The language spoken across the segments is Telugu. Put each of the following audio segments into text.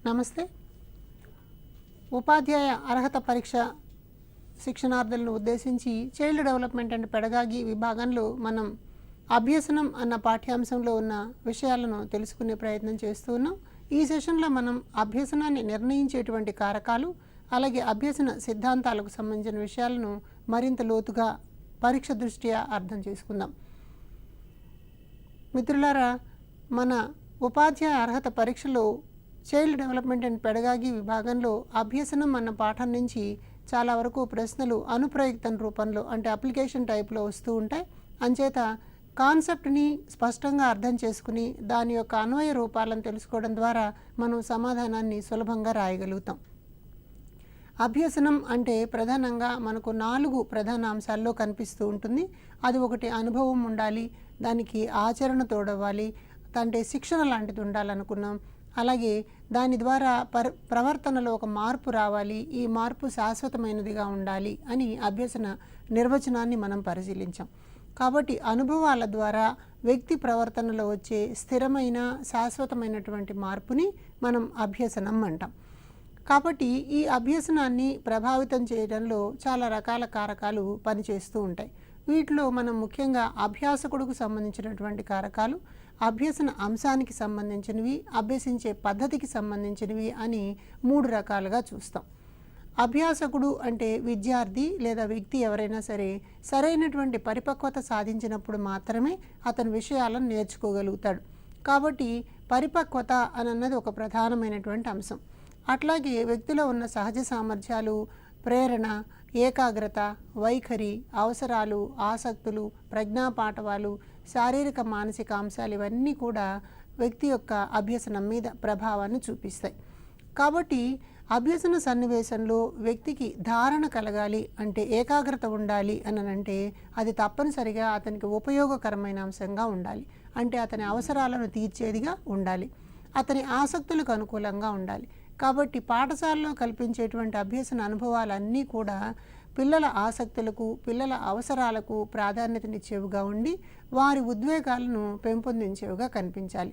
నమస్తే. ఉపాధ్యాయ అర్హత పరీక్ష శిక్షణార్థులను ఉద్దేశించి చైల్డ్ డెవలప్మెంట్ అండ్ పెడగాగి విభాగంలో మనం అభ్యసనం అన్న పాఠ్యాంశంలో ఉన్న విషయాలను తెలుసుకునే ప్రయత్నం చేస్తూ ఉన్నాం. ఈ సెషన్లో మనం అభ్యసనాన్ని నిర్ణయించేటువంటి కారకాలు, అలాగే అభ్యసన సిద్ధాంతాలకు సంబంధించిన విషయాలను మరింత లోతుగా పరీక్ష దృష్ట్యా అర్థం చేసుకుందాం. మిత్రులారా, మన ఉపాధ్యాయ అర్హత పరీక్షలో చైల్డ్ డెవలప్మెంట్ అండ్ పెడగాగి విభాగంలో అభ్యసనం అన్న పాఠం నుంచి చాలా వరకు ప్రశ్నలు అనుప్రయుక్తం రూపంలో, అంటే అప్లికేషన్ టైప్లో వస్తూ ఉంటాయి. అంచేత కాన్సెప్ట్ని స్పష్టంగా అర్థం చేసుకుని దాని యొక్క అన్వయ రూపాలను తెలుసుకోవడం ద్వారా మనం సమాధానాన్ని సులభంగా రాయగలుగుతాం. అభ్యసనం అంటే ప్రధానంగా మనకు 4 ప్రధాన అంశాల్లో కనిపిస్తూ ఉంటుంది. అది ఒకటి అనుభవం ఉండాలి, దానికి ఆచరణ తోడవ్వాలి, అంటే శిక్షణ లాంటిది ఉండాలనుకున్నాం. అలాగే దాని ద్వారా ప్రవర్తనలో ఒక మార్పు రావాలి, ఈ మార్పు శాశ్వతమైనదిగా ఉండాలి అని అభ్యసన నిర్వచనాన్ని మనం పరిశీలించాం. కాబట్టి అనుభవాల ద్వారా వ్యక్తి ప్రవర్తనలో వచ్చే స్థిరమైన శాశ్వతమైనటువంటి మార్పుని మనం అభ్యసనం అంటాం. కాబట్టి ఈ అభ్యసనాన్ని ప్రభావితం చేయడంలో చాలా రకాల కారకాలు పనిచేస్తూ ఉంటాయి. వీటిలో మనం ముఖ్యంగా అభ్యాసకుడికి సంబంధించినటువంటి కారకాలు, అభ్యసన అంశానికి సంబంధించినవి, అభ్యసించే పద్ధతికి సంబంధించినవి అని 3 రకాలుగా చూస్తాం. అభ్యాసకుడు అంటే విద్యార్థి లేదా వ్యక్తి ఎవరైనా సరే సరైనటువంటి పరిపక్వత సాధించినప్పుడు మాత్రమే అతని విషయాలను నేర్చుకోగలుగుతాడు. కాబట్టి పరిపక్వత అన్నది ఒక ప్రధానమైనటువంటి అంశం. అట్లాగే వ్యక్తిలో ఉన్న సహజ సామర్థ్యాలు, ప్రేరణ, ఏకాగ్రత, వైఖరి, అవసరాలు, ఆసక్తులు, ప్రజ్ఞాపాఠవాలు, శారీరక మానసిక అంశాలు ఇవన్నీ కూడా వ్యక్తి యొక్క అభ్యసనం మీద ప్రభావాన్ని చూపిస్తాయి. కాబట్టి అభ్యసన సన్నివేశంలో వ్యక్తికి ధారణ కలగాలి అంటే, ఏకాగ్రత ఉండాలి అనంటే అది తప్పనిసరిగా అతనికి ఉపయోగకరమైన అంశంగా ఉండాలి. అంటే అతని అవసరాలను తీర్చేదిగా ఉండాలి, అతని ఆసక్తులకు అనుకూలంగా ఉండాలి. కాబట్టి పాఠశాలలో కల్పించేటువంటి అభ్యసన అనుభవాలన్నీ కూడా పిల్లల ఆసక్తులకు, పిల్లల అవసరాలకు ప్రాధాన్యతనిచ్చేవిగా ఉండి వారి ఉద్వేగాలను పెంపొందించేవిగా కనిపించాలి.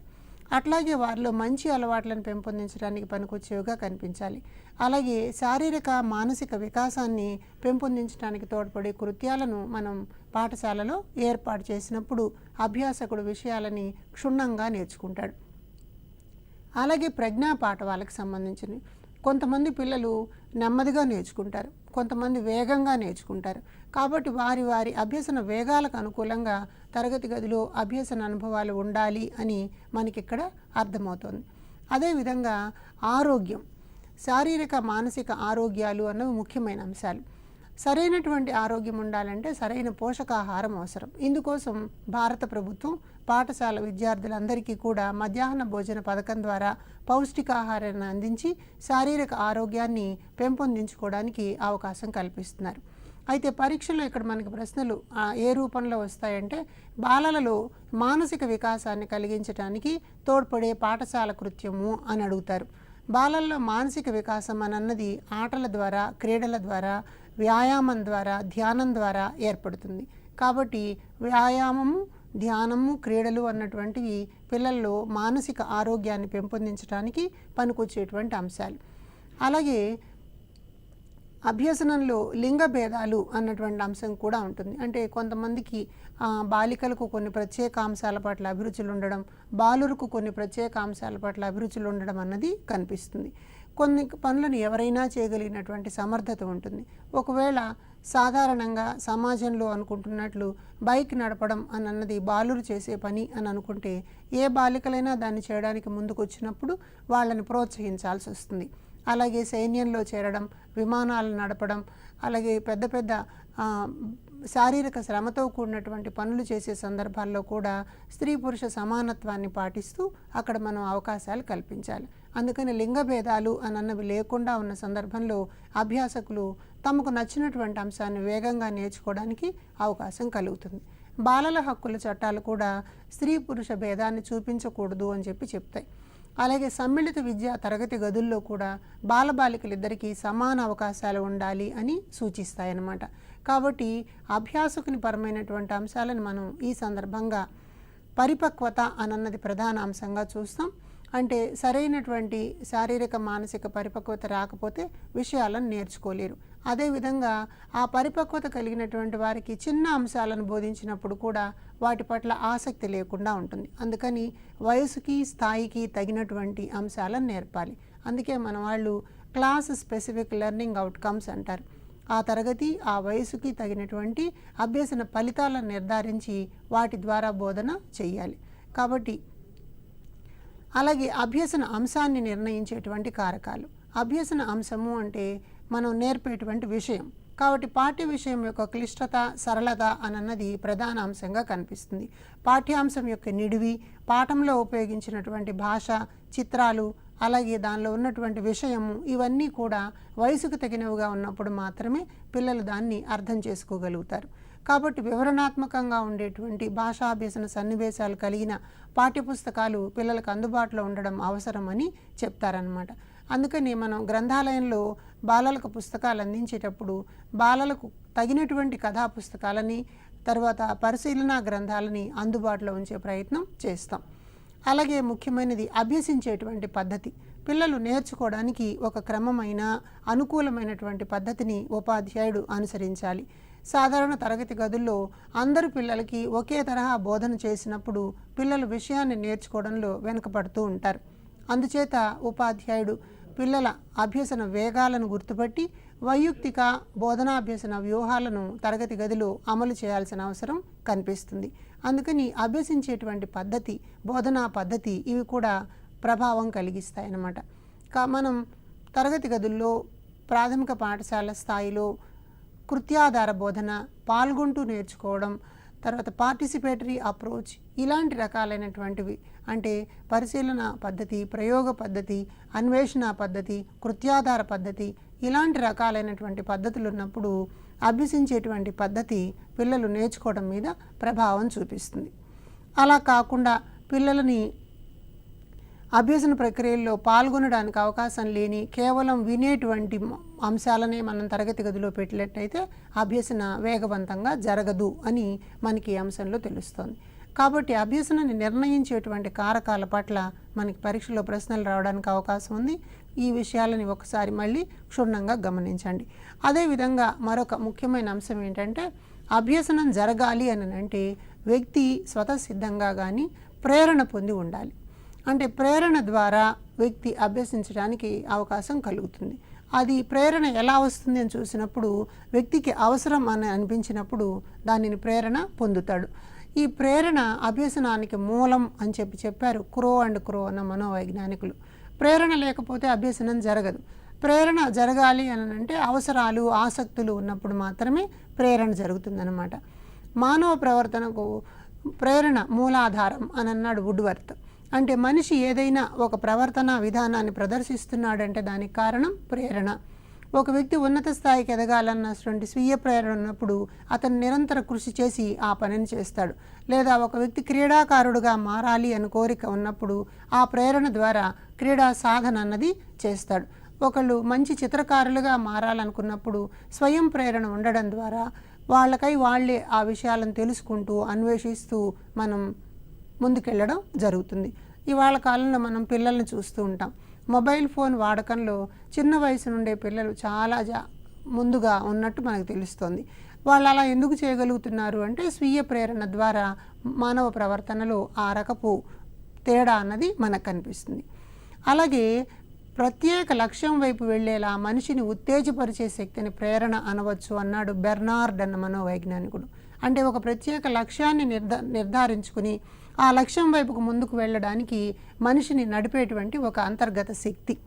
అట్లాగే వారిలో మంచి అలవాట్లను పెంపొందించడానికి పనికొచ్చేవిగా కనిపించాలి. అలాగే శారీరక మానసిక వికాసాన్ని పెంపొందించడానికి తోడ్పడే కృత్యాలను మనం పాఠశాలలో ఏర్పాటు చేసినప్పుడు అభ్యాసకుడు విషయాలని క్షుణ్ణంగా నేర్చుకుంటాడు. అలాగే ప్రజ్ఞాపాఠవాలకు సంబంధించినవి కొంతమంది పిల్లలు నెమ్మదిగా నేర్చుకుంటారు, కొంతమంది వేగంగా నేర్చుకుంటారు. కాబట్టి వారి వారి అభ్యసన వేగాలకు అనుకూలంగా తరగతి గదిలో అభ్యసన అనుభవాలు ఉండాలి అని మనకిక్కడ అర్థమవుతుంది. అదేవిధంగా ఆరోగ్యం, శారీరక మానసిక ఆరోగ్యాలు అన్నవి ముఖ్యమైన అంశాలు. సరైనటువంటి ఆరోగ్యం ఉండాలంటే సరైన పోషకాహారం అవసరం. ఇందుకోసం భారత ప్రభుత్వం పాఠశాల విద్యార్థులందరికీ కూడా మధ్యాహ్న భోజన పథకం ద్వారా పౌష్టికాహారాన్ని అందించి శారీరక ఆరోగ్యాన్ని పెంపొందించుకోవడానికి అవకాశం కల్పిస్తున్నారు. అయితే పరీక్షలో ఇక్కడ మనకి ప్రశ్నలు ఏ రూపంలో వస్తాయంటే, బాలలలో మానసిక వికాసాన్ని కలిగించడానికి తోడ్పడే పాఠశాల కృత్యము అని అడుగుతారు. బాలల్లో మానసిక వికాసం అన్నది ఆటల ద్వారా, క్రీడల ద్వారా, వ్యాయామం ద్వారా, ధ్యానం ద్వారా ఏర్పడుతుంది. కాబట్టి వ్యాయామము, ధ్యానము, క్రీడలు అన్నటువంటివి పిల్లల్లో మానసిక ఆరోగ్యాన్ని పెంపొందించడానికి పనికొచ్చేటువంటి అంశాలు. అలాగే అభ్యసనంలో లింగ భేదాలు అన్నటువంటి అంశం కూడా ఉంటుంది. అంటే కొంతమందికి బాలికలకు కొన్ని ప్రత్యేక అంశాల పట్ల అభిరుచులు ఉండడం, బాలురకు కొన్ని ప్రత్యేక అంశాల పట్ల అభిరుచులు ఉండడం అన్నది కనిపిస్తుంది. కొన్ని పనులను ఎవరైనా చేయగలిగినటువంటి సమర్థత ఉంటుంది. ఒకవేళ సాధారణంగా సమాజంలో అనుకుంటున్నట్లు బైక్ నడపడం అన్నది బాలురు చేసే పని అని అనుకుంటే, ఏ బాలికలైనా దాన్ని చేయడానికి ముందుకు వచ్చినప్పుడు వాళ్ళని ప్రోత్సహించాల్సి వస్తుంది. అలాగే సైన్యంలో చేరడం, విమానాలు నడపడం, అలాగే పెద్ద పెద్ద శారీరక శ్రమతో కూడినటువంటి పనులు చేసే సందర్భాల్లో కూడా స్త్రీ పురుష సమానత్వాన్ని పాటిస్తూ అక్కడ మనం అవకాశాలు కల్పించాలి. అందుకని లింగ భేదాలు అన్నవి లేకుండా ఉన్న సందర్భంలో అభ్యాసకులు తమకు నచ్చినటువంటి అంశాన్ని వేగంగా నేర్చుకోవడానికి అవకాశం కలుగుతుంది. బాలల హక్కుల చట్టాలు కూడా స్త్రీ పురుష భేదాన్ని చూపించకూడదు అని చెప్తాయి. అలాగే సమ్మిళిత విద్యా తరగతి గదుల్లో కూడా బాలబాలికలిద్దరికీ సమాన అవకాశాలు ఉండాలి అని సూచిస్తాయన్నమాట. కాబట్టి అభ్యాసకుని పరమైనటువంటి అంశాలను మనం ఈ సందర్భంగా పరిపక్వత అన్నది ప్రధాన అంశంగా చూస్తాం. అంటే సరైనటువంటి శారీరక మానసిక పరిపక్వత రాకపోతే విషయాలను నేర్చుకోలేరు. అదేవిధంగా ఆ పరిపక్వత కలిగినటువంటి వారికి చిన్న అంశాలను బోధించినప్పుడు కూడా వాటి పట్ల ఆసక్తి లేకుండా ఉంటుంది. అందుకని వయసుకి స్థాయికి తగినటువంటి అంశాలను నేర్పాలి. అందుకే మన వాళ్ళు క్లాస్ స్పెసిఫిక్ లెర్నింగ్ అవుట్కమ్స్ అంటారు. ఆ తరగతి ఆ వయసుకి తగినటువంటి అభ్యసన ఫలితాలను నిర్ధారించి వాటి ద్వారా బోధన చేయాలి. కాబట్టి అలాగే అభ్యసన అంశాన్ని నిర్ణయించేటువంటి కారకాలు. అభ్యసన అంశము అంటే మనం నేర్పేటువంటి విషయం. కాబట్టి పాఠ్య విషయం యొక్క క్లిష్టత, సరళత అన్నది ప్రధాన అంశంగా కనిపిస్తుంది. పాఠ్యాంశం యొక్క నిడివి, పాఠంలో ఉపయోగించినటువంటి భాష, చిత్రాలు, అలాగే దానిలో ఉన్నటువంటి విషయము ఇవన్నీ కూడా వయసుకు తగినవిగా ఉన్నప్పుడు మాత్రమే పిల్లలు దాన్ని అర్థం చేసుకోగలుగుతారు. కాబట్టి వివరణాత్మకంగా ఉండేటువంటి భాషాభ్యసన సన్నివేశాలు కలిగిన పాఠ్యపుస్తకాలు పిల్లలకు అందుబాటులో ఉండడం అవసరమని చెప్తారనమాట. అందుకని మనం గ్రంథాలయంలో బాలలకు పుస్తకాలు అందించేటప్పుడు బాలలకు తగినటువంటి కథా పుస్తకాలని, తర్వాత పరిశీలనా గ్రంథాలని అందుబాటులో ఉంచే ప్రయత్నం చేస్తాం. అలాగే ముఖ్యమైనది అభ్యసించేటువంటి పద్ధతి. పిల్లలు నేర్చుకోవడానికి ఒక క్రమమైన అనుకూలమైనటువంటి పద్ధతిని ఉపాధ్యాయుడు అనుసరించాలి. సాధారణ తరగతి గదుల్లో అందరు పిల్లలకి ఒకే తరహా బోధన చేసినప్పుడు పిల్లలు విషయాన్ని నేర్చుకోవడంలో వెనుకపడుతూ ఉంటారు. అందుచేత ఉపాధ్యాయుడు పిల్లల అభ్యసన వేగాలను గుర్తుపట్టి వైయక్తిక బోధనాభ్యసన వ్యూహాలను తరగతి గదిలో అమలు చేయాల్సిన అవసరం కనిపిస్తుంది. అందుకని అభ్యసించేటువంటి పద్ధతి, బోధనా పద్ధతి ఇవి కూడా ప్రభావం కలిగిస్తాయన్నమాట. మనం తరగతి గదుల్లో ప్రాథమిక పాఠశాల స్థాయిలో కృత్యాధార బోధన, పాల్గొంటూ నేర్చుకోవడం, తర్వాత పార్టిసిపేటరీ అప్రోచ్ ఇలాంటి రకాలైనటువంటివి అంటే పరిశీలన పద్ధతి, ప్రయోగ పద్ధతి, అన్వేషణ పద్ధతి, కృత్యాధార పద్ధతి ఇలాంటి రకాలైనటువంటి పద్ధతులు ఉన్నప్పుడు అభ్యసించేటువంటి పద్ధతి పిల్లలు నేర్చుకోవడం మీద ప్రభావం చూపిస్తుంది. అలా కాకుండా పిల్లలని అభ్యసన ప్రక్రియల్లో పాల్గొనడానికి అవకాశం లేని కేవలం వినేటువంటి అంశాలనే మనం తరగతి గదిలో పెట్టినట్టయితే అభ్యసన వేగవంతంగా జరగదు అని మనకి ఈ అంశంలో తెలుస్తోంది. కాబట్టి అభ్యసనాన్ని నిర్ణయించేటువంటి కారకాల పట్ల మనకి పరీక్షలో ప్రశ్నలు రావడానికి అవకాశం ఉంది. ఈ విషయాలని ఒకసారి మళ్ళీ క్షుణ్ణంగా గమనించండి. అదేవిధంగా మరొక ముఖ్యమైన అంశం ఏంటంటే అభ్యసనం జరగాలి అని అంటే వ్యక్తి స్వతసిద్ధంగా కానీ ప్రేరణ పొంది ఉండాలి. అంటే ప్రేరణ ద్వారా వ్యక్తి అభ్యసించడానికి అవకాశం కలుగుతుంది. అది ప్రేరణ ఎలా వస్తుంది అని చూసినప్పుడు వ్యక్తికి అవసరం అని అనిపించినప్పుడు దానిని ప్రేరణ పొందుతాడు. ఈ ప్రేరణ అభ్యసనానికి మూలం అని చెప్పారు క్రో అండ్ క్రో అన్న మనోవైజ్ఞానికులు. ప్రేరణ లేకపోతే అభ్యసనం జరగదు. ప్రేరణ జరగాలి అని అంటే అవసరాలు, ఆసక్తులు ఉన్నప్పుడు మాత్రమే ప్రేరణ జరుగుతుందన్నమాట. మానవ ప్రవర్తనకు ప్రేరణ మూలాధారం అని అన్నాడు వుడ్వర్త్. అంటే మనిషి ఏదైనా ఒక ప్రవర్తన విధానాన్ని ప్రదర్శిస్తున్నాడంటే దానికి కారణం ప్రేరణ. ఒక వ్యక్తి ఉన్నత స్థాయికి ఎదగాలన్నటువంటి స్వీయ ప్రేరణ ఉన్నప్పుడు అతను నిరంతర కృషి చేసి ఆ పనిని చేస్తాడు. లేదా ఒక వ్యక్తి క్రీడాకారుడుగా మారాలి అని కోరిక ఉన్నప్పుడు ఆ ప్రేరణ ద్వారా క్రీడా సాధన అన్నది చేస్తాడు. ఒకళ్ళు మంచి చిత్రకారులుగా మారాలనుకున్నప్పుడు స్వయం ప్రేరణ ఉండడం ద్వారా వాళ్ళకై వాళ్ళే ఆ విషయాలను తెలుసుకుంటూ అన్వేషిస్తూ మనం ముందుకెళ్ళడం జరుగుతుంది. ఇవాళ కాలంలో మనం పిల్లల్ని చూస్తూ ఉంటాం. మొబైల్ ఫోన్ వాడకంలో చిన్న వయసు నుండే పిల్లలు చాలా ముందుగా ఉన్నట్టు మనకు తెలుస్తోంది. వాళ్ళు అలా ఎందుకు చేయగలుగుతున్నారు అంటే స్వీయ ప్రేరణ ద్వారా మానవ ప్రవర్తనలో ఆ రకపు తేడా అన్నది మనకు కనిపిస్తుంది. అలాగే ప్రత్యేక లక్ష్యం వైపు వెళ్ళేలా మనిషిని ఉత్తేజపరిచే శక్తిని ప్రేరణ అనవచ్చు అన్నాడు బెర్నార్డ్ అన్న మనోవైజ్ఞానికుడు. అంటే ఒక ప్రత్యేక లక్ష్యాన్ని నిర్ధారించుకుని ఆ లక్ష్యం వైపుకు ముందుకు వెళ్ళడానికి మనిషిని నడిపేటువంటి ఒక అంతర్గత శక్తి.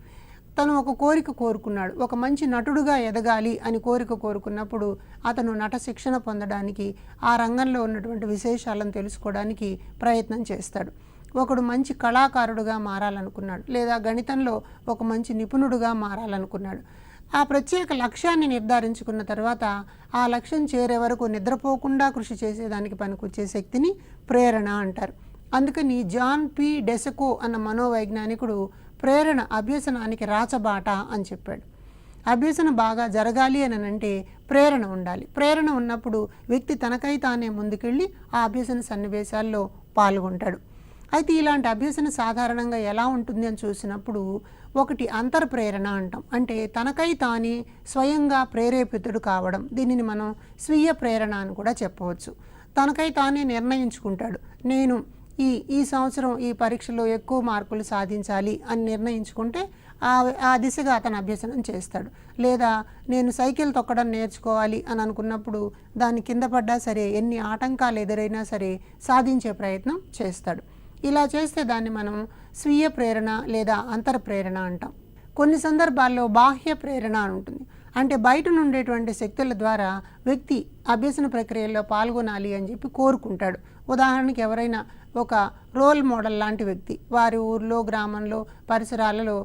తను ఒక కోరిక కోరుకున్నాడు, ఒక మంచి నటుడుగా ఎదగాలి అని కోరుకున్నప్పుడు అతను నట శిక్షణ పొందడానికి, ఆ రంగంలో ఉన్నటువంటి విశేషాలను తెలుసుకోవడానికి ప్రయత్నం చేస్తాడు. ఒకడు మంచి కళాకారుడుగా మారాలనుకున్నాడు, లేదా గణితంలో ఒక మంచి నిపుణుడుగా మారాలనుకున్నాడు. ఆ ప్రత్యేక లక్ష్యాన్ని నిర్ధారించుకున్న తర్వాత ఆ లక్ష్యం చేరే వరకు నిద్రపోకుండా కృషి చేసేదానికి పనికొచ్చే శక్తిని ప్రేరణ అంటారు. అందుకని జాన్ పి డెసెకో అన్న మనోవైజ్ఞానికుడు ప్రేరణ అభ్యసనానికి రాచబాట అని చెప్పాడు. అభ్యసన బాగా జరగాలి అని అంటే ప్రేరణ ఉండాలి. ప్రేరణ ఉన్నప్పుడు వ్యక్తి తనకై తానే ముందుకెళ్ళి ఆ అభ్యసన సన్నివేశాల్లో పాల్గొంటాడు. అయితే ఇలాంటి అభ్యసన సాధారణంగా ఎలా ఉంటుంది అని చూసినప్పుడు ఒకటి అంతర్ప్రేరణ అంటాం. అంటే తనకై తానే స్వయంగా ప్రేరేపితుడు కావడం. దీనిని మనం స్వీయ ప్రేరణ అని కూడా చెప్పవచ్చు. తనకై తానే నిర్ణయించుకుంటాడు. నేను ఈ సంవత్సరం ఈ పరీక్షలో ఎక్కువ మార్కులు సాధించాలి అని నిర్ణయించుకుంటే ఆ దిశగా అతను అభ్యసనం చేస్తాడు. లేదా నేను సైకిల్ తొక్కడం నేర్చుకోవాలి అని అనుకున్నప్పుడు దాని కింద పడ్డా సరే, ఎన్ని ఆటంకాలు ఎదురైనా సరే సాధించే ప్రయత్నం చేస్తాడు. ఇలా చేస్తే దాన్ని మనం స్వీయ ప్రేరణ లేదా అంతర్ప్రేరణ అంటాం. కొన్ని సందర్భాల్లో బాహ్య ప్రేరణ అని ఉంటుంది. అంటే బయట నుండేటువంటి శక్తుల ద్వారా వ్యక్తి అభ్యసన ప్రక్రియలో పాల్గొనాలి అని చెప్పి కోరుకుంటాడు. ఉదాహరణకి ఎవరైనా ఒక రోల్ మోడల్ లాంటి వ్యక్తి వారి ఊర్లో, గ్రామంలో, పరిసరాలలో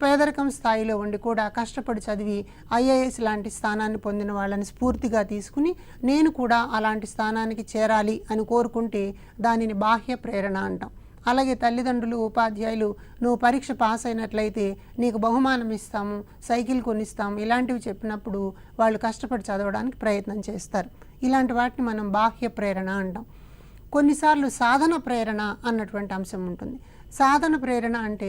పేదరికం స్థాయిలో ఉండి కూడా కష్టపడి చదివి ఐఏఎస్ లాంటి స్థానాన్ని పొందిన వాళ్ళని స్ఫూర్తిగా తీసుకుని నేను కూడా అలాంటి స్థానానికి చేరాలి అని కోరుకుంటే దానిని బాహ్య ప్రేరణ అంటాం. అలాగే తల్లిదండ్రులు, ఉపాధ్యాయులు నువ్వు పరీక్ష పాస్ అయినట్లయితే నీకు బహుమానం ఇస్తాము, సైకిల్ కొనిస్తాము ఇలాంటివి చెప్పినప్పుడు వాళ్ళు కష్టపడి చదవడానికి ప్రయత్నం చేస్తారు. ఇలాంటి వాటిని మనం బాహ్య ప్రేరణ అంటాం. కొన్నిసార్లు సాధన ప్రేరణ అన్నటువంటి అంశం ఉంటుంది. సాధన ప్రేరణ అంటే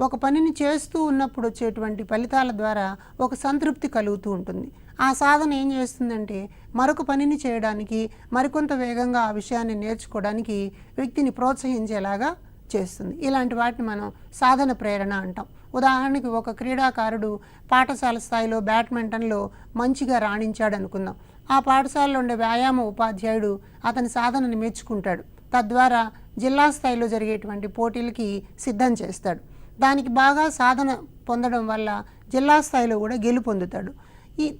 ఒక పనిని చేస్తూ ఉన్నప్పుడు వచ్చేటువంటి ఫలితాల ద్వారా ఒక సంతృప్తి కలుగుతూ ఉంటుంది. ఆ సాధన ఏం చేస్తుందంటే మరొక పనిని చేయడానికి, మరికొంత వేగంగా ఆ విషయాన్ని నేర్చుకోవడానికి వ్యక్తిని ప్రోత్సహించేలాగా చేస్తుంది. ఇలాంటి వాటిని మనం సాధన ప్రేరణ అంటాం. ఉదాహరణకి ఒక క్రీడాకారుడు పాఠశాల స్థాయిలో బ్యాడ్మింటన్లో మంచిగా రాణించాడు అనుకుందాం. ఆ పాఠశాలలో ఉండే వ్యాయామ ఉపాధ్యాయుడు అతని సాధనని మెచ్చుకుంటాడు. తద్వారా జిల్లా స్థాయిలో జరిగేటువంటి పోటీలకి సిద్ధం చేస్తాడు. దానికి బాగా సాధన పొందడం వల్ల జిల్లా స్థాయిలో కూడా గెలుపొందుతాడు.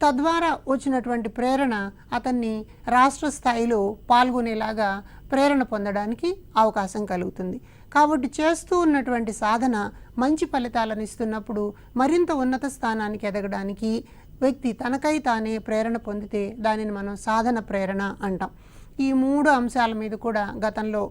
తద్వారా వచ్చినటువంటి ప్రేరణ అతన్ని రాష్ట్ర స్థాయిలో పాల్గొనేలాగా ప్రేరణ పొందడానికి అవకాశం కలుగుతుంది. కాబట్టి చేస్తూ ఉన్నటువంటి సాధన మంచి ఫలితాలను ఇస్తున్నప్పుడు మరింత ఉన్నత స్థానానికి ఎదగడానికి వ్యక్తి తనకై తానే ప్రేరణ పొందితే దానిని మనం సాధన ప్రేరణ అంటాం. ఈ 3 అంశాల మీద కూడా గతంలో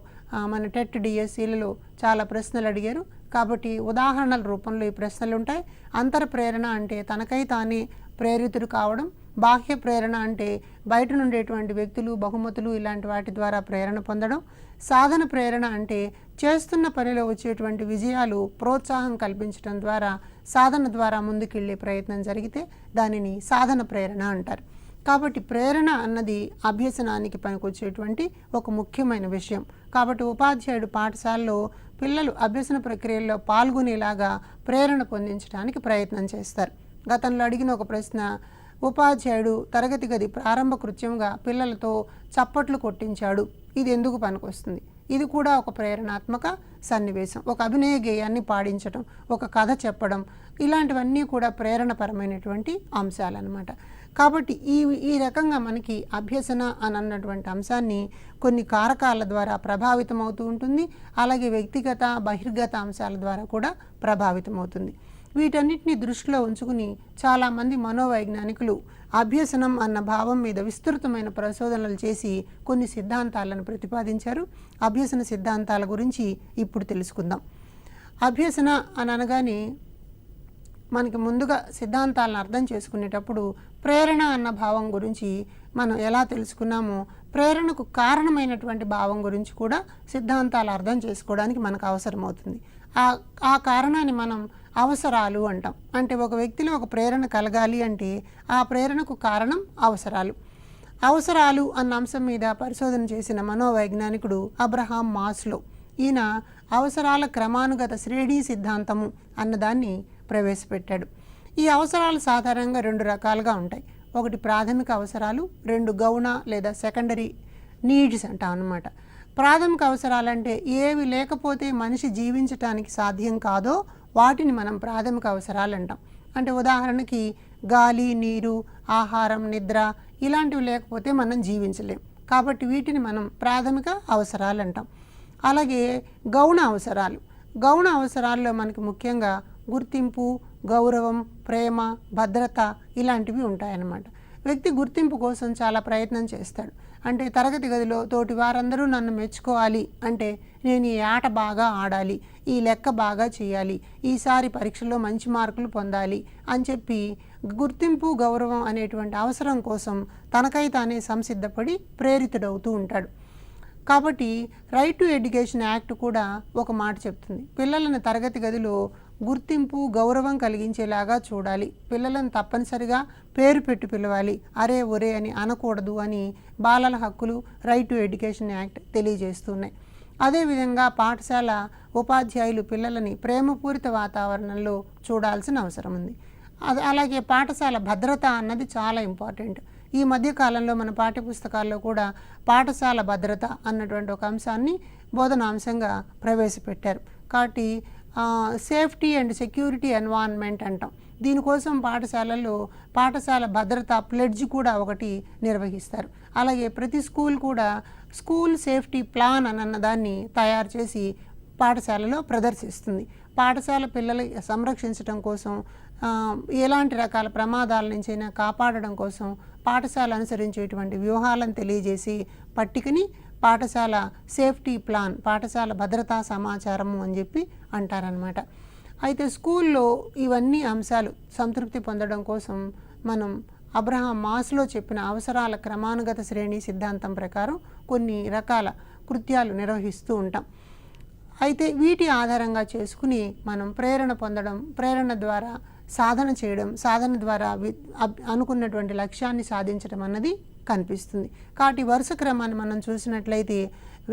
మన టెట్ డిఎస్సీలలో చాలా ప్రశ్నలు అడిగారు. కాబట్టి ఉదాహరణల రూపంలో ఈ ప్రశ్నలు ఉంటాయి. అంతర్ప్రేరణ అంటే తనకై తానే ప్రేరితుడు కావడం, బాహ్య ప్రేరణ అంటే బయట నుండేటువంటి వ్యక్తులు, బహుమతులు ఇలాంటి వాటి ద్వారా ప్రేరణ పొందడం, సాధన ప్రేరణ అంటే చేస్తున్న పనిలో వచ్చేటువంటి విజయాలు ప్రోత్సాహం కల్పించడం ద్వారా సాధన ద్వారా ముందుకెళ్ళే ప్రయత్నం జరిగితే దానిని సాధన ప్రేరణ అంటారు. కాబట్టి ప్రేరణ అన్నది అభ్యసనానికి పనికొచ్చేటువంటి ఒక ముఖ్యమైన విషయం. కాబట్టి ఉపాధ్యాయుడు పాఠశాలలో పిల్లలు అభ్యసన ప్రక్రియల్లో పాల్గొనేలాగా ప్రేరణ పొందించడానికి ప్రయత్నం చేస్తారు. గతంలో అడిగిన ఒక ప్రశ్న, ఉపాధ్యాయుడు తరగతి గది ప్రారంభ కృత్యంగా పిల్లలతో చప్పట్లు కొట్టించాడు, ఇది ఎందుకు పనికొస్తుంది? ఇది కూడా ఒక ప్రేరణాత్మక సన్నివేశం. ఒక అభినయ గేయాన్ని పాడించడం, ఒక కథ చెప్పడం ఇలాంటివన్నీ కూడా ప్రేరణపరమైనటువంటి అంశాలన్నమాట. కాబట్టి ఈ రకంగా మనకి అభ్యసన అని అన్నటువంటి అంశాన్ని కొన్ని కారకాల ద్వారా ప్రభావితం అవుతూ ఉంటుంది. అలాగే వ్యక్తిగత, బహిర్గత అంశాల ద్వారా కూడా ప్రభావితం అవుతుంది. వీటన్నిటిని దృష్టిలో ఉంచుకుని చాలామంది మనోవైజ్ఞానికులు అభ్యసనం అన్న భావం మీద విస్తృతమైన పరిశోధనలు చేసి కొన్ని సిద్ధాంతాలను ప్రతిపాదించారు. అభ్యసన సిద్ధాంతాల గురించి ఇప్పుడు తెలుసుకుందాం. అభ్యసన అని అనగానే మనకి ముందుగా సిద్ధాంతాలను అర్థం చేసుకునేటప్పుడు ప్రేరణ అన్న భావం గురించి మనం ఎలా తెలుసుకున్నామో ప్రేరణకు కారణమైనటువంటి భావం గురించి కూడా సిద్ధాంతాలు అర్థం చేసుకోవడానికి మనకు అవసరమవుతుంది. ఆ కారణాన్ని మనం అవసరాలు అంటాం. అంటే ఒక వ్యక్తిలో ఒక ప్రేరణ కలగాలి అంటే ఆ ప్రేరణకు కారణం అవసరాలు. అవసరాలు అన్న అంశం మీద పరిశోధన చేసిన మనోవైజ్ఞానికుడు అబ్రహాం మాస్లో. ఈయన అవసరాల క్రమానుగత శ్రేణీ సిద్ధాంతము అన్నదాన్ని ప్రవేశపెట్టాడు. ఈ అవసరాలు సాధారణంగా 2 రకాలుగా ఉంటాయి. ఒకటి ప్రాథమిక అవసరాలు, 2 గౌణ లేదా సెకండరీ నీడ్స్ అంటాం అన్నమాట. ప్రాథమిక అవసరాలంటే ఏవి లేకపోతే మనిషి జీవించటానికి సాధ్యం కాదో వాటిని మనం ప్రాథమిక అవసరాలు అంటాం. అంటే ఉదాహరణకి గాలి, నీరు, ఆహారం, నిద్ర ఇలాంటివి లేకపోతే మనం జీవించలేం. కాబట్టి వీటిని మనం ప్రాథమిక అవసరాలు అంటాం. అలాగే గౌణ అవసరాలు. గౌణ అవసరాల్లో మనకి ముఖ్యంగా గుర్తింపు, గౌరవం, ప్రేమ, భద్రత ఇలాంటివి ఉంటాయన్నమాట. వ్యక్తి గుర్తింపు కోసం చాలా ప్రయత్నం చేస్తాడు. అంటే తరగతి గదిలో తోటి వారందరూ నన్ను మెచ్చుకోవాలి అంటే నేను ఈ ఆట బాగా ఆడాలి, ఈ లెక్క బాగా చేయాలి, ఈసారి పరీక్షలో మంచి మార్కులు పొందాలి అని చెప్పి గుర్తింపు, గౌరవం అనేటువంటి అవసరం కోసం తనకై తానే సంసిద్ధపడి ప్రేరితుడవుతూ ఉంటాడు. కాబట్టి రైట్ టు ఎడ్యుకేషన్ యాక్ట్ కూడా ఒక మాట చెప్తుంది. పిల్లలను తరగతి గదిలో గుర్తింపు గౌరవం కలిగించేలాగా చూడాలి, పిల్లలను తప్పనిసరిగా పేరు పెట్టి పిలవాలి, అరే ఒరే అని అనకూడదు అని బాలల హక్కులు రైట్ టు ఎడ్యుకేషన్ యాక్ట్ తెలియజేస్తున్నాయి. అదేవిధంగా పాఠశాల ఉపాధ్యాయులు పిల్లలని ప్రేమపూరిత వాతావరణంలో చూడాల్సిన అవసరం ఉంది. అలాగే పాఠశాల భద్రత అన్నది చాలా ఇంపార్టెంట్. ఈ మధ్యకాలంలో మన పాఠ్యపుస్తకాల్లో కూడా పాఠశాల భద్రత అన్నటువంటి ఒక అంశాన్ని బోధనాంశంగా ప్రవేశపెట్టారు. కాబట్టి సేఫ్టీ అండ్ సెక్యూరిటీ ఎన్వైరన్మెంట్ అంటాం. దీనికోసం పాఠశాలల్లో పాఠశాల భద్రత ప్లెడ్జ్ కూడా ఒకటి నిర్వహిస్తారు. అలాగే ప్రతి స్కూల్ కూడా స్కూల్ సేఫ్టీ ప్లాన్ అన్న దాన్ని తయారు చేసి పాఠశాలలో ప్రదర్శిస్తుంది. పాఠశాల పిల్లలు సంరక్షించడం కోసం, ఎలాంటి రకాల ప్రమాదాల నుంచైనా కాపాడడం కోసం పాఠశాల అనుసరించేటువంటి వ్యూహాలను తెలియజేసి పట్టికని పాఠశాల సేఫ్టీ ప్లాన్, పాఠశాల భద్రతా సమాచారము అని చెప్పి అంటారనమాట. అయితే స్కూల్లో ఇవన్నీ అంశాలు సంతృప్తి పొందడం కోసం మనం అబ్రహాం మాస్లో చెప్పిన అవసరాల క్రమానుగత శ్రేణి సిద్ధాంతం ప్రకారం కొన్ని రకాల కృత్యాలు నిర్వహిస్తూ ఉంటాం. అయితే వీటి ఆధారంగా చేసుకుని మనం ప్రేరణ పొందడం, ప్రేరణ ద్వారా సాధన చేయడం, సాధన ద్వారా అనుకున్నటువంటి లక్ష్యాన్ని సాధించడం అన్నది కనిపిస్తుంది. కాబట్టి వరుస క్రమాన్ని మనం చూసినట్లయితే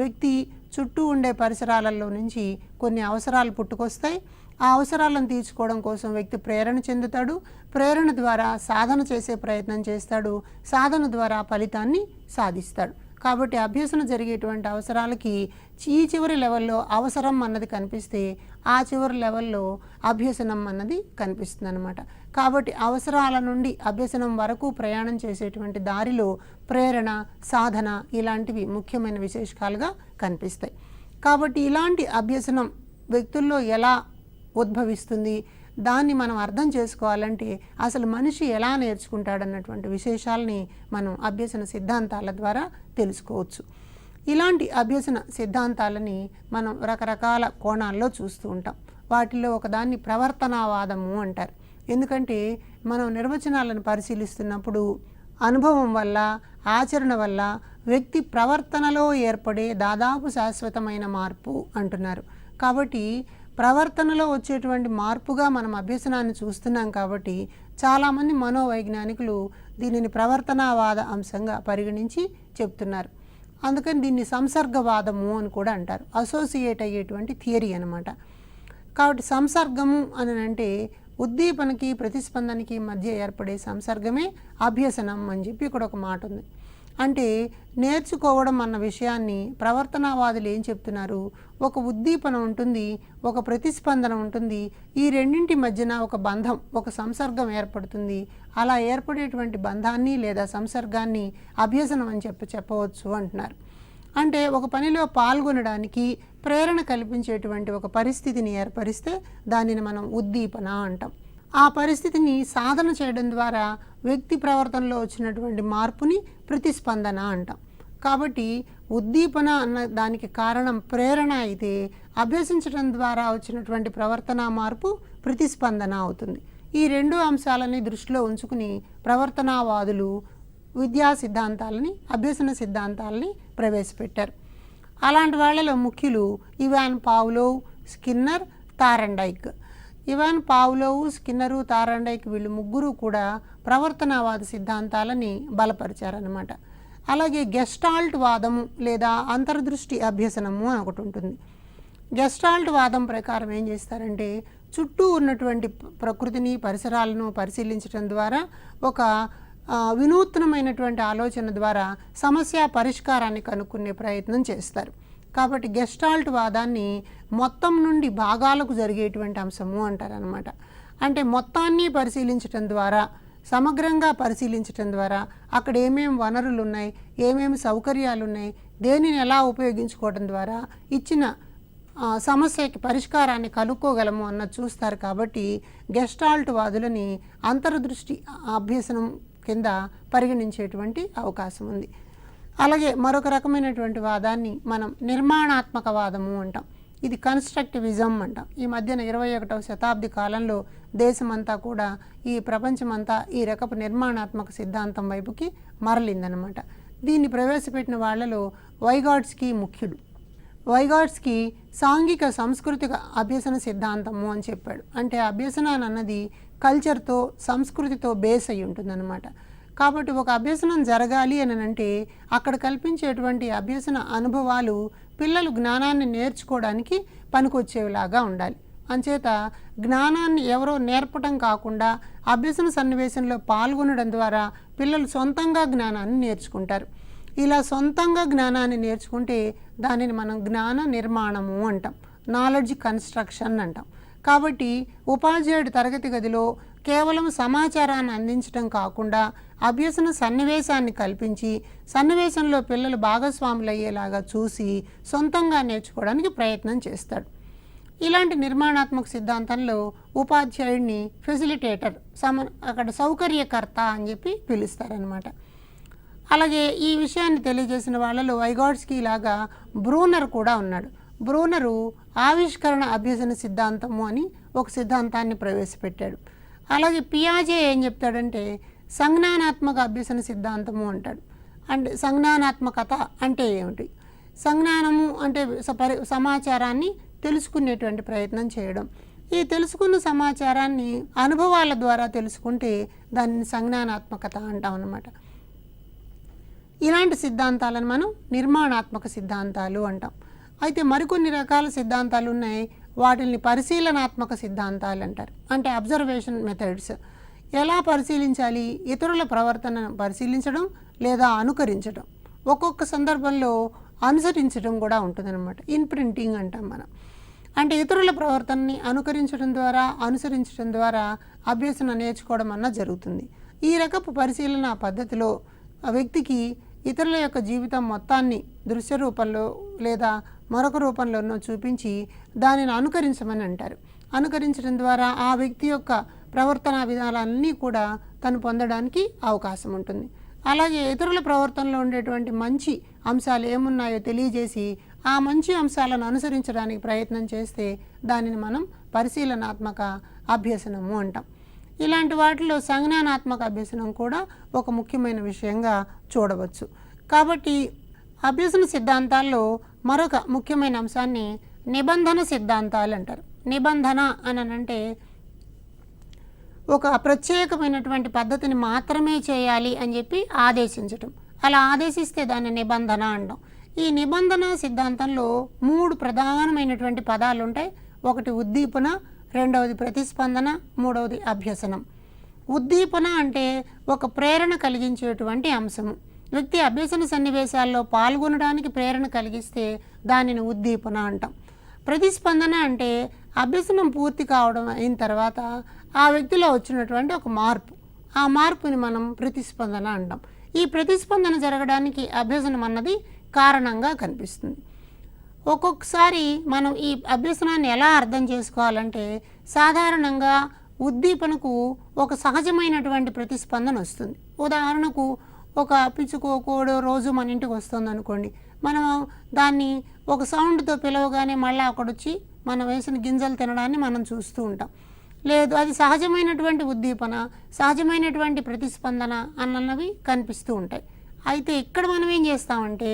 వ్యక్తి చుట్టూ ఉండే పరిసరాలలో నుంచి కొన్ని అవసరాలు పుట్టుకొస్తాయి. ఆ అవసరాలను తీర్చుకోవడం కోసం వ్యక్తి ప్రేరణ చెందుతాడు. ప్రేరణ ద్వారా సాధన చేసే ప్రయత్నం చేస్తాడు. సాధన ద్వారా ఫలితాన్ని సాధిస్తాడు. కాబట్టి అభ్యసన జరిగేటువంటి అవసరాలకి ఈ చివరి లెవెల్లో అవసరం అన్నది కనిపిస్తే ఆ చివరి లెవెల్లో అభ్యసనం అన్నది కనిపిస్తుంది అన్నమాట. కాబట్టి అవసరాల నుండి అభ్యసనం వరకు ప్రయాణం చేసేటువంటి దారిలో ప్రేరణ, సాధన ఇలాంటివి ముఖ్యమైన విశేషాలుగా కనిపిస్తాయి. కాబట్టి ఇలాంటి అభ్యసనం వ్యక్తుల్లో ఎలా ఉద్భవిస్తుంది, దాన్ని మనం అర్థం చేసుకోవాలంటే అసలు మనిషి ఎలా నేర్చుకుంటాడన్నటువంటి విశేషాలని మనం అభ్యసన సిద్ధాంతాల ద్వారా తెలుసుకోవచ్చు. ఇలాంటి అభ్యసన సిద్ధాంతాలని మనం రకరకాల కోణాల్లో చూస్తూ ఉంటాం. వాటిలో ఒకదాన్ని ప్రవర్తనావాదము అంటారు. ఎందుకంటే మనం నిర్వచనాలను పరిశీలిస్తున్నప్పుడు అనుభవం వల్ల, ఆచరణ వల్ల వ్యక్తి ప్రవర్తనలో ఏర్పడే దాదాపు శాశ్వతమైన మార్పు అంటున్నారు. కాబట్టి ప్రవర్తనలో వచ్చేటువంటి మార్పుగా మనం అభ్యసనాన్ని చూస్తున్నాం. కాబట్టి చాలామంది మనోవైజ్ఞానికులు దీనిని ప్రవర్తనావాద అంశంగా పరిగణించి చెప్తున్నారు. అందుకని దీన్ని సంసర్గవాదము అని కూడా అంటారు. అసోసియేట్ అయ్యేటువంటి థియరీ అనమాట. కాబట్టి సంసర్గము అని అంటే ఉద్దీపనకి ప్రతిస్పందనకి మధ్య ఏర్పడే సంసర్గమే అభ్యసనం అని చెప్పి ఇక్కడ ఒక మాట ఉంది. అంటే నేర్చుకోవడం అన్న విషయాన్ని ప్రవర్తనావాదులు ఏం చెప్తున్నారు, ఒక ఉద్దీపన ఉంటుంది, ఒక ప్రతిస్పందన ఉంటుంది, ఈ రెండింటి మధ్యన ఒక బంధం, ఒక సంసర్గం ఏర్పడుతుంది. అలా ఏర్పడేటువంటి బంధాన్ని లేదా సంసర్గాన్ని అభ్యసనం అని చెప్పవచ్చు అంటున్నారు. అంటే ఒక పనిలో పాల్గొనడానికి ప్రేరణ కల్పించేటువంటి ఒక పరిస్థితిని ఏర్పరిస్తే దానిని మనం ఉద్దీపన అంటాం. ఆ పరిస్థితిని సాధన చేయడం ద్వారా వ్యక్తి ప్రవర్తనలో వచ్చినటువంటి మార్పుని ప్రతిస్పందన అంటాం. కాబట్టి ఉద్దీపన అన్న దానికి కారణం ప్రేరణ అయితే అభ్యసించడం ద్వారా వచ్చినటువంటి ప్రవర్తన మార్పు ప్రతిస్పందన అవుతుంది. ఈ రెండు అంశాలని దృష్టిలో ఉంచుకుని ప్రవర్తనావాదులు విద్యా సిద్ధాంతాలని, అభ్యసన సిద్ధాంతాలని ప్రవేశపెట్టారు. అలాంటి వాళ్ళలో ముఖ్యులు Ivan Pavlov, Skinner, Thorndike. Ivan Pavlov, Skinner, Thorndike వీళ్ళు ముగ్గురు కూడా ప్రవర్తనావాద సిద్ధాంతాలని బలపరిచారన్నమాట. అలాగే గెస్టాల్ట్ వాదము లేదా అంతర్దృష్టి అభ్యసనము అని ఒకటి ఉంటుంది. గెస్టాల్ట్ వాదం ప్రకారం ఏం చేస్తారంటే చుట్టూ ఉన్నటువంటి ప్రకృతిని, పరిసరాలను పరిశీలించడం ద్వారా ఒక వినూత్నమైనటువంటి ఆలోచన ద్వారా సమస్య పరిష్కారాన్ని కనుక్కునే ప్రయత్నం చేస్తారు. కాబట్టి గెస్టాల్ట్ వాదాన్ని మొత్తం నుండి భాగాలకు జరిగేటువంటి అంశము అంటారనమాట. అంటే మొత్తాన్ని పరిశీలించటం ద్వారా, సమగ్రంగా పరిశీలించటం ద్వారా అక్కడ ఏమేమి వనరులు ఉన్నాయి, ఏమేమి సౌకర్యాలు ఉన్నాయి, దేనిని ఎలా ఉపయోగించుకోవడం ద్వారా ఇచ్చిన సమస్యకి పరిష్కారాన్ని కనుక్కోగలము అన్నది చూస్తారు. కాబట్టి గెస్టాల్ట్ వాదులని అంతర్దృష్టి అభ్యసనం కింద పరిగణించేటువంటి అవకాశం ఉంది. అలాగే మరొక రకమైనటువంటి వాదాన్ని మనం నిర్మాణాత్మక వాదము అంటాం. ఇది కన్స్ట్రక్టివిజం అంటాం. ఈ మధ్యన 21వ శతాబ్ది కాలంలో దేశమంతా కూడా, ఈ ప్రపంచమంతా ఈ రకపు నిర్మాణాత్మక సిద్ధాంతం వైపుకి మరలిందనమాట. దీన్ని ప్రవేశపెట్టిన వాళ్ళలో వైగాట్స్కీ ముఖ్యుడు. వైగాట్స్కీ సాంఘిక సాంస్కృతిక అభ్యసన సిద్ధాంతము అని చెప్పాడు. అంటే అభ్యసన అన్నది కల్చర్తో సంస్కృతితో బేస్ అయి ఉంటుందన్నమాట. కాబట్టి ఒక అభ్యసనం జరగాలి అని అంటే అక్కడ కల్పించేటువంటి అభ్యసన అనుభవాలు పిల్లలు జ్ఞానాన్ని నేర్చుకోవడానికి పనికొచ్చేలాగా ఉండాలి. అంచేత జ్ఞానాన్ని ఎవరో నేర్పటం కాకుండా అభ్యసన సన్నివేశంలో పాల్గొనడం ద్వారా పిల్లలు సొంతంగా జ్ఞానాన్ని నేర్చుకుంటారు. ఇలా సొంతంగా జ్ఞానాన్ని నేర్చుకుంటే దానిని మనం జ్ఞాన నిర్మాణము అంటాం, నాలెడ్జ్ కన్స్ట్రక్షన్ అంటాం. కాబట్టి ఉపాధ్యాయుడు తరగతి గదిలో కేవలం సమాచారాన్ని అందించడం కాకుండా అభ్యసన సన్నివేశాన్ని కల్పించి సన్నివేశంలో పిల్లలు భాగస్వాములు అయ్యేలాగా చూసి సొంతంగా నేర్చుకోవడానికి ప్రయత్నం చేస్తాడు. ఇలాంటి నిర్మాణాత్మక సిద్ధాంతంలో ఉపాధ్యాయుడిని ఫెసిలిటేటర్, అక్కడ సౌకర్యకర్త అని చెప్పి పిలుస్తారనమాట. అలాగే ఈ విషయాన్ని తెలియజేసిన వాళ్ళలో వైగాట్స్కీ లాగా బ్రూనర్ కూడా ఉన్నాడు. బ్రూనరు ఆవిష్కరణ అభ్యసన సిద్ధాంతము అని ఒక సిద్ధాంతాన్ని ప్రవేశపెట్టాడు. అలాగే పియాజే ఏం చెప్తాడంటే సంజ్ఞానాత్మక అభ్యసన సిద్ధాంతము అంటాడు. అంటే సంజ్ఞానాత్మకత అంటే ఏమిటి? సంజ్ఞానము అంటే సమాచారాన్ని తెలుసుకునేటువంటి ప్రయత్నం చేయడం. ఈ తెలుసుకున్న సమాచారాన్ని అనుభవాల ద్వారా తెలుసుకుంటే దానిని సంజ్ఞానాత్మకత అంటాం అన్నమాట. ఇలాంటి సిద్ధాంతాలను మనం నిర్మాణాత్మక సిద్ధాంతాలు అంటాం. అయితే మరికొన్ని రకాల సిద్ధాంతాలు ఉన్నాయి. వాటిని పరిశీలనాత్మక సిద్ధాంతాలు అంటారు. అంటే అబ్జర్వేషన్ మెథడ్స్. ఎలా పరిశీలించాలి? ఇతరుల ప్రవర్తనను పరిశీలించడం లేదా అనుకరించడం. ఒక్కొక్క సందర్భంలో అనుసరించడం కూడా ఉంటుందన్నమాట. ఇన్ప్రింటింగ్ అంటాం మనం. అంటే ఇతరుల ప్రవర్తనని అనుకరించడం ద్వారా అనుసరించడం ద్వారా అభ్యసన నేర్చుకోవడం అన్న జరుగుతుంది. ఈ రకపు పరిశీలన పద్ధతిలో ఆ వ్యక్తికి ఇతరుల యొక్క జీవితం మొత్తాన్ని దృశ్య రూపంలో లేదా మరొక రూపంలోనో చూపించి దానిని అనుకరించమని అంటారు. అనుకరించడం ద్వారా ఆ వ్యక్తి యొక్క ప్రవర్తన విధానాలన్నీ కూడా తను పొందడానికి అవకాశం ఉంటుంది. అలాగే ఇతరుల ప్రవర్తనలో ఉండేటువంటి మంచి అంశాలు ఏమున్నాయో తెలియజేసి ఆ మంచి అంశాలను అనుసరించడానికి ప్రయత్నం చేస్తే దానిని మనం పరిశీలనాత్మక అభ్యసనము అంటాం. ఇలాంటి వాటిలో సంజ్ఞానాత్మక అభ్యసనం కూడా ఒక ముఖ్యమైన విషయంగా చూడవచ్చు. కాబట్టి అభ్యసన సిద్ధాంతాల్లో మరొక ముఖ్యమైన అంశాన్ని నిబంధన సిద్ధాంతాలు అంటారు. నిబంధన అని అంటే ఒక ప్రత్యేకమైనటువంటి పద్ధతిని మాత్రమే చేయాలి అని చెప్పి ఆదేశించటం. అలా ఆదేశిస్తే దాన్ని నిబంధన అంటాం. ఈ నిబంధన సిద్ధాంతంలో 3 ప్రధానమైనటువంటి పదాలు ఉంటాయి. ఒకటి ఉద్దీపన, రెండవది ప్రతిస్పందన, మూడవది అభ్యసనం. ఉద్దీపన అంటే ఒక ప్రేరణ కలిగించేటువంటి అంశము. వ్యక్తి అభ్యసన సన్నివేశాల్లో పాల్గొనడానికి ప్రేరణ కలిగిస్తే దానిని ఉద్దీపన అంటాం. ప్రతిస్పందన అంటే అభ్యసనం పూర్తి కావడం అయిన తర్వాత ఆ వ్యక్తిలో వచ్చినటువంటి ఒక మార్పు, ఆ మార్పుని మనం ప్రతిస్పందన అంటాం. ఈ ప్రతిస్పందన జరగడానికి అభ్యసనం అన్నది కారణంగా కనిపిస్తుంది. ఒక్కొక్కసారి మనం ఈ అభ్యసనాన్ని ఎలా అర్థం చేసుకోవాలంటే సాధారణంగా ఉద్దీపనకు ఒక సహజమైనటువంటి ప్రతిస్పందన వస్తుంది. ఉదాహరణకు ఒక పిచ్చుకో కోడో రోజు మన ఇంటికి వస్తుంది అనుకోండి, మనం దాన్ని ఒక సౌండ్తో పిలవగానే మళ్ళీ అక్కడొచ్చి మనం వేసిన గింజలు తినడాన్ని మనం చూస్తూ ఉంటాం. లేదు, అది సహజమైనటువంటి ఉద్దీపన, సహజమైనటువంటి ప్రతిస్పందన అన్నవి కనిపిస్తూ ఉంటాయి. అయితే ఇక్కడ మనం ఏం చేస్తామంటే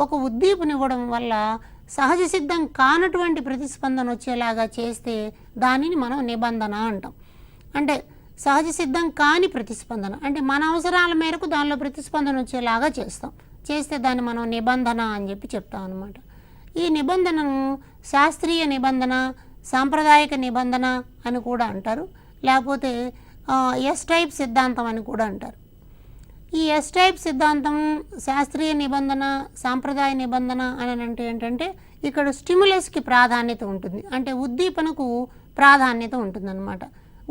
ఒక ఉద్దీపన ఇవ్వడం వల్ల సహజ సిద్ధం కానటువంటి ప్రతిస్పందన వచ్చేలాగా చేస్తే దానిని మనం నిబంధన అంటాం. అంటే సహజ సిద్ధం కాని ప్రతిస్పందన అంటే మన అవసరాల మేరకు దానిలో ప్రతిస్పందన వచ్చేలాగా చేస్తే దాన్ని మనం నిబంధన అని చెప్పి చెప్తాం అన్నమాట. ఈ నిబంధనను శాస్త్రీయ నిబంధన, సాంప్రదాయక నిబంధన అని కూడా అంటారు. లేకపోతే ఎస్ టైప్ సిద్ధాంతం అని కూడా అంటారు. ఈ ఎస్ టైప్ సిద్ధాంతం, శాస్త్రీయ నిబంధన, సాంప్రదాయ నిబంధన అని అంటే ఏంటంటే ఇక్కడ స్టిమ్యులస్కి ప్రాధాన్యత ఉంటుంది. అంటే ఉద్దీపనకు ప్రాధాన్యత ఉంటుందన్నమాట.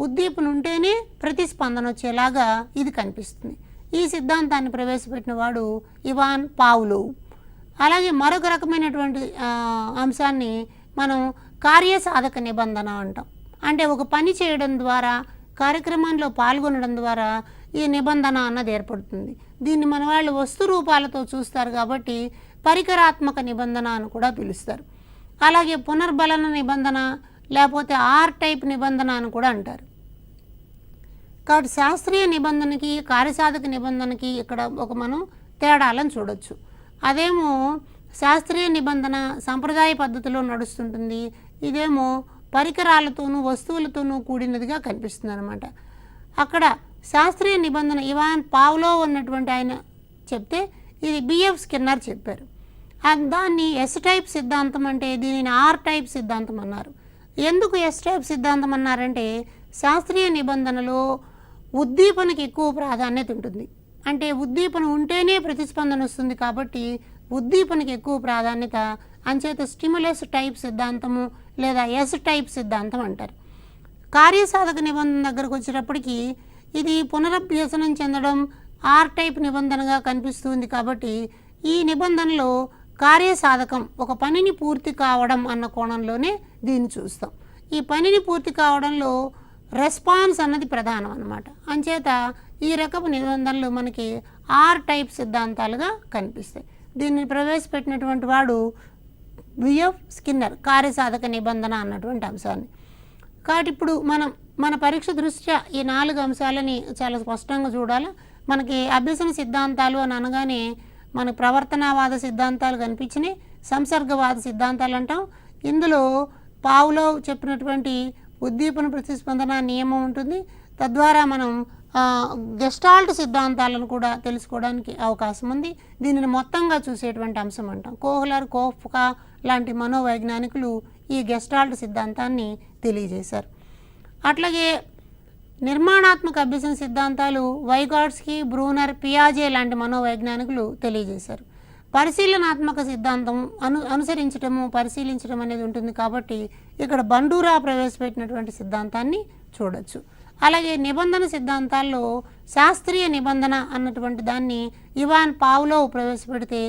ఉద్దీపన ఉంటేనే ప్రతిస్పందన వచ్చేలాగా ఇది కనిపిస్తుంది. ఈ సిద్ధాంతాన్ని ప్రవేశపెట్టిన వాడు ఇవాన్ పావ్లోవ్. అలాగే మరొక రకమైనటువంటి అంశాన్ని మనం కార్యసాధక నిబంధన అంటాం. అంటే ఒక పని చేయడం ద్వారా, కార్యక్రమంలో పాల్గొనడం ద్వారా ఈ నిబంధన అన్నది ఏర్పడుతుంది. దీన్ని మన వాళ్ళు వస్తు రూపాలతో చూస్తారు కాబట్టి పరికరాత్మక నిబంధన అని కూడా పిలుస్తారు. అలాగే పునర్బలన నిబంధన లేకపోతే ఆర్ టైప్ నిబంధన అని కూడా అంటారు. కాబట్టి శాస్త్రీయ నిబంధనకి, కార్యసాధక నిబంధనకి ఇక్కడ మనం తేడాలను చూడొచ్చు. అదేమో శాస్త్రీయ నిబంధన సంప్రదాయ పద్ధతిలో నడుస్తుంటుంది, ఇదేమో పరికరాలతోనూ వస్తువులతోనూ కూడినదిగా కనిపిస్తుంది అనమాట. అక్కడ శాస్త్రీయ నిబంధన ఇవాన్ పావ్లోవ్ ఉన్నటువంటి ఆయన చెప్తే ఇది బిఎఫ్ స్కిన్నర్ చెప్పారు. దాన్ని ఎస్ టైప్ సిద్ధాంతం అంటే దీనిని ఆర్ టైప్ సిద్ధాంతం అన్నారు. ఎందుకు ఎస్ టైప్ సిద్ధాంతం అన్నారంటే శాస్త్రీయ నిబంధనలో ఉద్దీపనకి ఎక్కువ ప్రాధాన్యత ఉంటుంది. అంటే ఉద్దీపన ఉంటేనే ప్రతిస్పందన వస్తుంది కాబట్టి ఉద్దీపనకి ఎక్కువ ప్రాధాన్యత, అంచేత స్టిములస్ టైప్ సిద్ధాంతము లేదా ఎస్ టైప్ సిద్ధాంతం అంటారు. కార్యసాధక నిబంధన దగ్గరకు వచ్చేటప్పటికి ఇది పునరభ్యసనం చెందడం ఆర్ టైప్ నిబంధనగా కనిపిస్తుంది కాబట్టి ఈ నిబంధనలో కార్యసాధకం ఒక పనిని పూర్తి కావడం అన్న కోణంలోనే దీన్ని చూస్తాం. ఈ పనిని పూర్తి కావడంలో రెస్పాన్స్ అన్నది ప్రధానం అన్నమాట. అంచేత ఈ రకపు నిబంధనలు మనకి ఆర్ టైప్ సిద్ధాంతాలుగా కనిపిస్తాయి. దీన్ని ప్రవేశపెట్టినటువంటి వాడు బిఎఫ్ స్కిన్నర్, కార్యసాధక నిబంధన అన్నటువంటి అంశాన్ని. కాబట్టి ఇప్పుడు మన పరీక్ష దృష్ట్యా ఈ 4 అంశాలని చాలా స్పష్టంగా చూడాలి. మనకి అభ్యసన సిద్ధాంతాలు అని అనగానే మనకు ప్రవర్తనావాద సిద్ధాంతాలు కనిపించినాయి, సంసర్గవాద సిద్ధాంతాలు అంటాం. ఇందులో పావ్లోవ్ చెప్పినటువంటి ఉద్దీపన ప్రతిస్పందన నియమం ఉంటుంది. తద్వారా మనం గెస్టాల్ట్ సిద్ధాంతాలను కూడా తెలుసుకోవడానికి అవకాశం ఉంది. దీనిని మొత్తంగా చూసేటువంటి అంశం అంటాం. కోహ్లర్, కోఫ్కా లాంటి మనోవైజ్ఞానికులు ఈ గెస్టాల్ట్ సిద్ధాంతాన్ని తెలియజేశారు. అట్లాగే నిర్మాణాత్మక అభ్యసన సిద్ధాంతాలు వైగాట్స్కీ, బ్రూనర్, పియాజే లాంటి మనోవైజ్ఞానికులు తెలియజేశారు. పరిశీలనాత్మక సిద్ధాంతం అనుసరించటము, పరిశీలించడం అనేది ఉంటుంది కాబట్టి ఇక్కడ బండూరా ప్రవేశపెట్టినటువంటి సిద్ధాంతాన్ని చూడొచ్చు. అలాగే నిబంధన సిద్ధాంతాల్లో శాస్త్రీయ నిబంధన అన్నటువంటి దాన్ని ఇవాన్ పావ్లోవ్ ప్రవేశపెడితే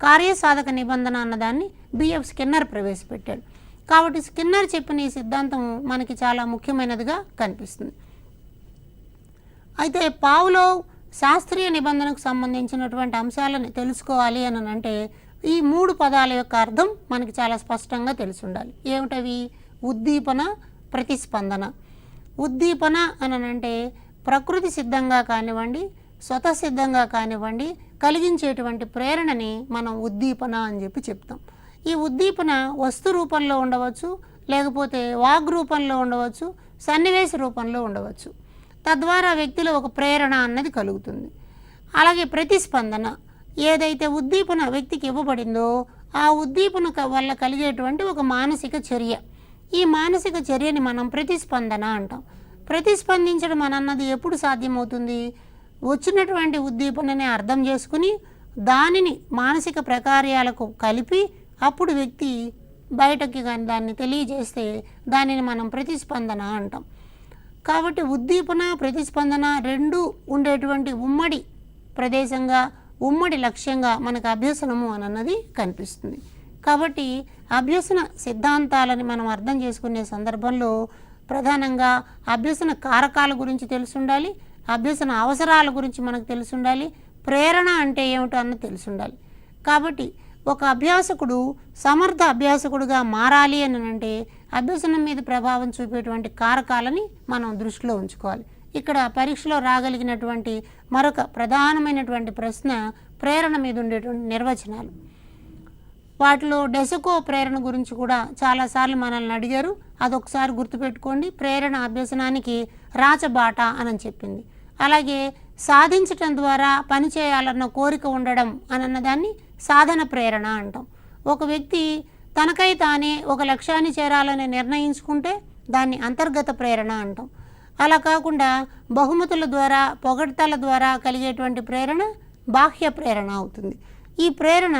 కార్యసాధక నిబంధన అన్నదాన్ని బిఎఫ్ స్కిన్నర్ ప్రవేశపెట్టాడు. కాబట్టి స్కిన్నర్ చెప్పిన ఈ సిద్ధాంతం మనకి చాలా ముఖ్యమైనదిగా కనిపిస్తుంది. అయితే పావ్లోవ్ శాస్త్రీయ నిబంధనకు సంబంధించినటువంటి అంశాలను తెలుసుకోవాలి అని అంటే ఈ 3 పదాల యొక్క అర్థం మనకి చాలా స్పష్టంగా తెలిసి ఉండాలి. ఏమిటవి? ఉద్దీపన, ప్రతిస్పందన. ఉద్దీపన అని అంటే ప్రకృతి సిద్ధంగా కానివ్వండి, స్వతసిద్ధంగా కానివ్వండి కలిగించేటువంటి ప్రేరణని మనం ఉద్దీపన అని చెప్పి చెప్తాం. ఈ ఉద్దీపన వస్తు రూపంలో ఉండవచ్చు, లేకపోతే వాగ్ రూపంలో ఉండవచ్చు, సన్నివేశ రూపంలో ఉండవచ్చు. తద్వారా వ్యక్తిలో ఒక ప్రేరణ అన్నది కలుగుతుంది. అలాగే ప్రతిస్పందన, ఏదైతే ఉద్దీపన వ్యక్తికి ఇవ్వబడిందో ఆ ఉద్దీపన వల్ల కలిగేటువంటి ఒక మానసిక చర్య, ఈ మానసిక చర్యని మనం ప్రతిస్పందన అంటాం. ప్రతిస్పందించడం అన్నది ఎప్పుడు సాధ్యమవుతుంది? వచ్చినటువంటి ఉద్దీపనని అర్థం చేసుకుని దానిని మానసిక ప్రకార్యాలకు కలిపి అప్పుడు వ్యక్తి బయటకి కానీ దాన్ని తెలియజేస్తే దానిని మనం ప్రతిస్పందన అంటాం. కాబట్టి ఉద్దీపన, ప్రతిస్పందన రెండూ ఉండేటువంటి ఉమ్మడి ప్రదేశంగా, ఉమ్మడి లక్ష్యంగా మనకు అభ్యసనము అన్నది కనిపిస్తుంది. కాబట్టి అభ్యసన సిద్ధాంతాలని మనం అర్థం చేసుకునే సందర్భంలో ప్రధానంగా అభ్యసన కారకాల గురించి తెలిసి ఉండాలి, అభ్యసన అవసరాల గురించి మనకు తెలిసి ఉండాలి, ప్రేరణ అంటే ఏమిటో అన్నది తెలిసి ఉండాలి. కాబట్టి ఒక అభ్యాసకుడు సమర్థ అభ్యాసకుడుగా మారాలి అని అంటే అభ్యసనం మీద ప్రభావం చూపేటువంటి కారకాలని మనం దృష్టిలో ఉంచుకోవాలి. ఇక్కడ పరీక్షలో రాగలిగినటువంటి మరొక ప్రధానమైనటువంటి ప్రశ్న ప్రేరణ మీద ఉండేటువంటి నిర్వచనాలు. వాటిలో డెసకో ప్రేరణ గురించి కూడా చాలాసార్లు మనల్ని అడిగారు, అదొకసారి గుర్తుపెట్టుకోండి. ప్రేరణ అభ్యసనానికి రాచబాట అని చెప్పింది. అలాగే సాధించటం ద్వారా పని చేయాలన్న కోరిక ఉండడం అన్నదాన్ని సాధన ప్రేరణ అంటాం. ఒక వ్యక్తి తనకై తానే ఒక లక్ష్యాన్ని చేరాలని నిర్ణయించుకుంటే దాన్ని అంతర్గత ప్రేరణ అంటాం. అలా కాకుండా బహుమతుల ద్వారా, పొగడ్తల ద్వారా కలిగేటువంటి ప్రేరణ బాహ్య ప్రేరణ అవుతుంది. ఈ ప్రేరణ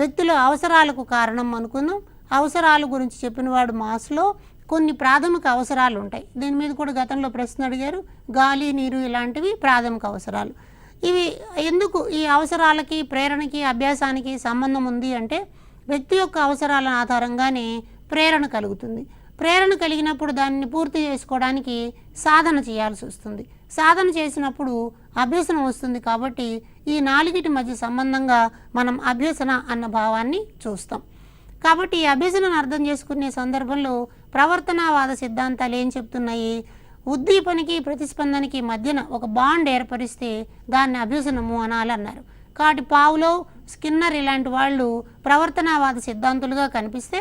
వ్యక్తుల అవసరాలకు కారణం అనుకుందాం. అవసరాల గురించి చెప్పినవాడు మాస్లో కొన్ని ప్రాథమిక అవసరాలు ఉంటాయి. దీని మీద కూడా గతంలో ప్రశ్న అడిగారు. గాలి, నీరు ఇలాంటివి ప్రాథమిక అవసరాలు. ఇవి ఎందుకు ఈ అవసరాలకి, ప్రేరణకి, అభ్యాసానికి సంబంధం ఉంది అంటే వ్యక్తి యొక్క అవసరాల ఆధారంగానే ప్రేరణ కలుగుతుంది. ప్రేరణ కలిగినప్పుడు దాన్ని పూర్తి చేసుకోవడానికి సాధన చేయాల్సి వస్తుంది. సాధన చేసినప్పుడు అభ్యసనం వస్తుంది. కాబట్టి ఈ 4టి మధ్య సంబంధంగా మనం అభ్యసన అన్న భావాన్ని చూస్తాం. కాబట్టి ఈ అభ్యసనను అర్థం చేసుకునే సందర్భంలో ప్రవర్తనావాద సిద్ధాంతాలు ఏం చెప్తున్నాయి? ఉద్దీపనకి, ప్రతిస్పందనకి మధ్యన ఒక బాండ్ ఏర్పరిస్తే దాన్ని అభ్యసనము అనాలన్నారు. కాబట్టి పావ్లోవ్, స్కిన్నర్ ఇలాంటి వాళ్ళు ప్రవర్తనవాద సిద్ధాంతులుగా కనిపిస్తే,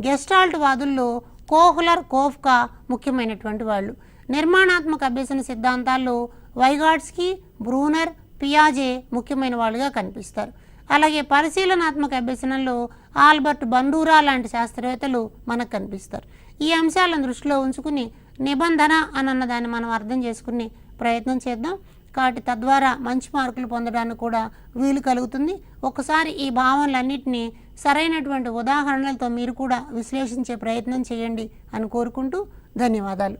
గెస్టాల్ట్ వాదుల్లో కోహ్లర్, కోఫ్కా ముఖ్యమైనటువంటి వాళ్ళు. నిర్మాణాత్మక అభ్యసన సిద్ధాంతాల్లో వైగాట్స్కీ, బ్రూనర్, పియాజే ముఖ్యమైన వాళ్ళుగా కనిపిస్తారు. అలాగే పరిశీలనాత్మక అభ్యసనంలో ఆల్బర్ట్ బండూరా లాంటి శాస్త్రవేత్తలు మనకు కనిపిస్తారు. ఈ అంశాలను దృష్టిలో ఉంచుకుని నిబంధన అన్న దాన్ని మనం అర్థం చేసుకునే ప్రయత్నం చేద్దాం. కాబట్టి తద్వారా మంచి మార్కులు పొందడానికి కూడా వీలు కలుగుతుంది. ఒకసారి ఈ భావనలన్నింటినీ సరైనటువంటి ఉదాహరణలతో మీరు కూడా విశ్లేషించే ప్రయత్నం చేయండి అని కోరుకుంటూ ధన్యవాదాలు.